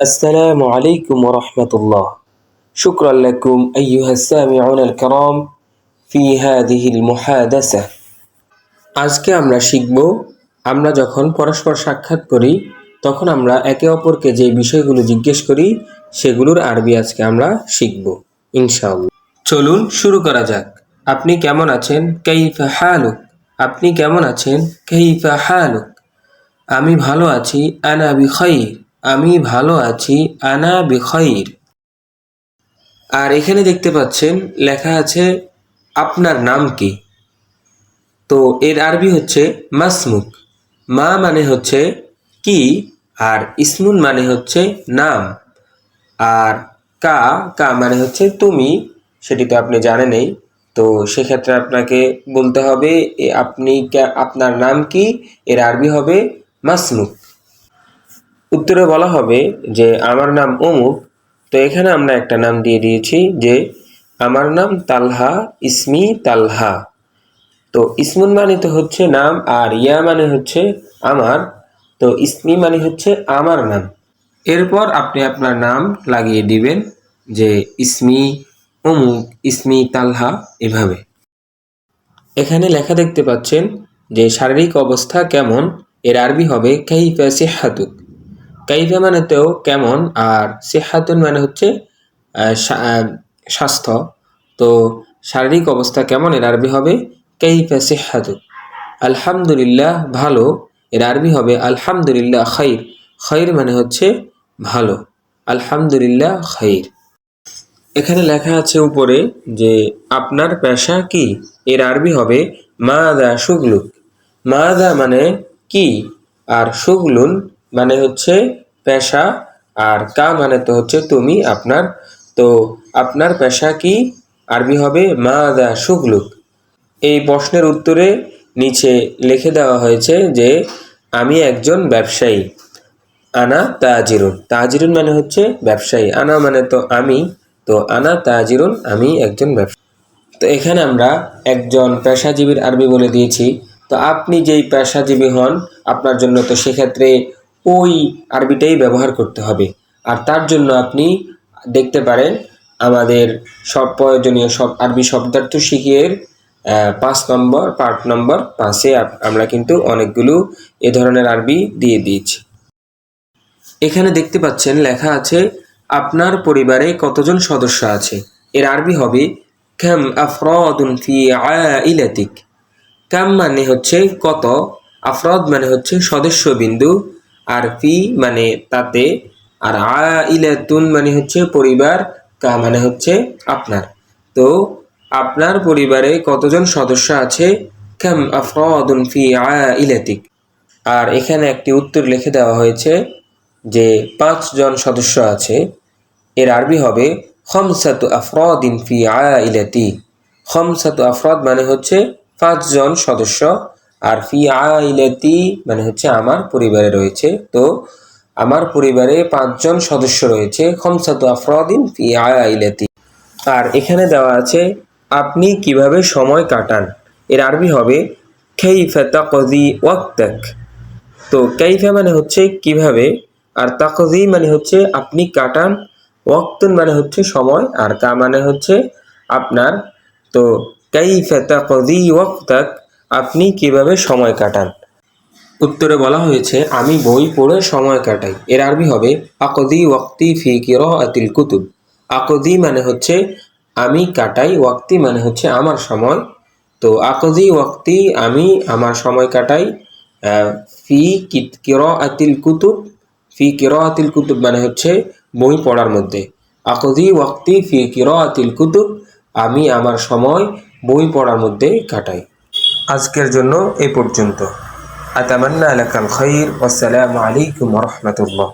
السلام عليكم ورحمة الله. شكرا لكم أيها السامعون الكرام في هذه المحادثة. আজকে আমরা শিখব আমরা যখন পরস্পর সাক্ষাৎ করি তখন আমরা একে অপরকে যে বিষয়গুলো জিজ্ঞেস করি সেগুলোর আরবি আজকে আমরা শিখব ইনশাআল্লাহ। চলুন শুরু করা যাক। আপনি কেমন আছেন? কাইফা হালুক। আপনি কেমন আছেন? কাইফা হালুক। আমি ভালো আছি। আনা বিখাইর। আমি ভালো আছি। আনা বিখাইর। আর এখানে দেখতে পাচ্ছেন লেখা আছে আপনার নাম কি। তো এর আরবি হচ্ছে মাসমুক। মা মানে হচ্ছে কি, আর ইসমুন মানে হচ্ছে নাম, আর কা কা মানে হচ্ছে তুমি। সেটি তো আপনি জানেনই। তো সেক্ষেত্রে আপনাকে বলতে হবে আপনার নাম কি, এর আরবি হবে মাসমুক। উত্তরে বলা হবে যে আমার নাম অমুক। তো এখানে আমরা একটা নাম দিয়ে দিয়েছি যে আমার নাম তালহা, ইসমি তালহা। তো ইসমুন মানে তো হচ্ছে নাম, আর ইয়া মানে হচ্ছে আমার। তো ইসমি মানে হচ্ছে আমার নাম। এরপর আপনি আপনার নাম লাগিয়ে দিবেন যে ইসমি অমুক, ইসমি তালহা, এভাবে। এখানে লেখা দেখতে পাচ্ছেন যে শারীরিক অবস্থা কেমন, এর আরবি হবে কাইফা সিহ্হাতুক। কাইফা মানে তো কেমন, আর সিহ্হাতুন মানে হচ্ছে স্বাস্থ্য। তো শারীরিক অবস্থা কেমন, এর আরবি হবে কাইফা সিহ্হাতুক। আলহামদুলিল্লাহ ভালো, এর আরবি হবে আলহামদুলিল্লাহ খাইর। খাইর মানে হচ্ছে ভালো। আলহামদুলিল্লাহ খাইর। এখানে লেখা আছে উপরে যে আপনার পেশা কি, এর আরবি হবে মাদা শুগলুক। মাদা মানে কি, আর শুগলুন মানে হচ্ছে পেশা, আর কা মানে তো হচ্ছে তুমি, আপনার। তো আপনার পেশা কি, আরবি হবে মাদা শুগলুক। এই প্রশ্নের উত্তরে নিচে লিখে দেওয়া হয়েছে যে আমি একজন ব্যবসায়ী। আনা তাজিরুন। তাজিরুন মানে হচ্ছে ব্যবসায়ী, আনা মানে তো আমি। তো আনা তাজিরুন, আমি একজন ব্যবসায়ী। তো এখানে আমরা একজন পেশাজীবীর আরবি বলে দিয়েছি। তো আপনি যেই পেশাজীবী হন আপনার জন্য তো সেক্ষেত্রে ওই আরবিটাই ব্যবহার করতে হবে। আর তার জন্য আপনি দেখতে পারেন আমাদের সব প্রয়োজনীয় সব আরবি শব্দার্থ শিখিয়ে 5 নম্বর পার্ট নম্বর 5-এ আমরা কিন্তু অনেকগুলো এ ধরনের আরবি দিয়ে দিয়েছি। এখানে দেখতে পাচ্ছেন লেখা আছে আপনার পরিবারে কতজন সদস্য আছে, এর আরবি হবে কাম আফরাদুন ফি আইলাতিক। কাম মানে হচ্ছে কত, আফরাদ মানে হচ্ছে সদস্য বিন্দু, আর ফি মানে তাতে, আর আইলাতুন মানে হচ্ছে পরিবার, কা মানে হচ্ছে আপনার। তো আপনার পরিবারে কতজন সদস্য আছে, কাম আফরাদুন ফি আইলাতিক। আর এখানে একটি উত্তর লিখে দেওয়া হয়েছে যে 5 জন সদস্য আছে, এর আরবি হবে খামসাতু আফরাদিন ফি আইলাতি। খামসাতু আফরাদ মানে হচ্ছে 5 জন সদস্য, আর ফি আইলাতি মানে হচ্ছে আমার পরিবারে রয়েছে। তো আমার পরিবারে 5 জন সদস্য রয়েছে, খামসাতু আফরাদিন ফি আইলাতি। আর এখানে দেওয়া আছে আপনি কিভাবে সময় কাটান, এর আরবি হবে কাইফা তাকদি ওয়াক্তাক। তো কাইফা মানে হচ্ছে কিভাবে, আর তাকদি মানে হচ্ছে আপনি কাটান, ওয়াক্তুন মানে হচ্ছে সময়, আর কা মানে হচ্ছে আপনার। তো কাইফা তাকদি ওয়াক্তাক, আপনি কিভাবে সময় কাটান। উত্তরে বলা হয়েছে আমি বই পড়ে সময় কাটাই, এর আরবি হবে আকদি ওয়াক্তি ফি কিরাআতিল কুতুব। আকদি মানে হচ্ছে আমি কাটাই, ওয়াক্তি মানে হচ্ছে আমার সময়। তো আকদি ওয়াক্তি আমি আমার সময় কাটাই ফি কিরাআতিল কুতুব। ফি কিরাআতিল কুতুব মানে হচ্ছে বই পড়ার মধ্যে। আকদি ওয়াক্তি ফি কিরাআতিল কুতুব, আমি আমার সময় বই পড়ার মধ্যে কাটাই। আজকের জন্য এই পর্যন্ত। আতামান্না লাকাল খাইর। ওয়াসসালামু আলাইকুম ওয়া রাহমাতুল্লাহ।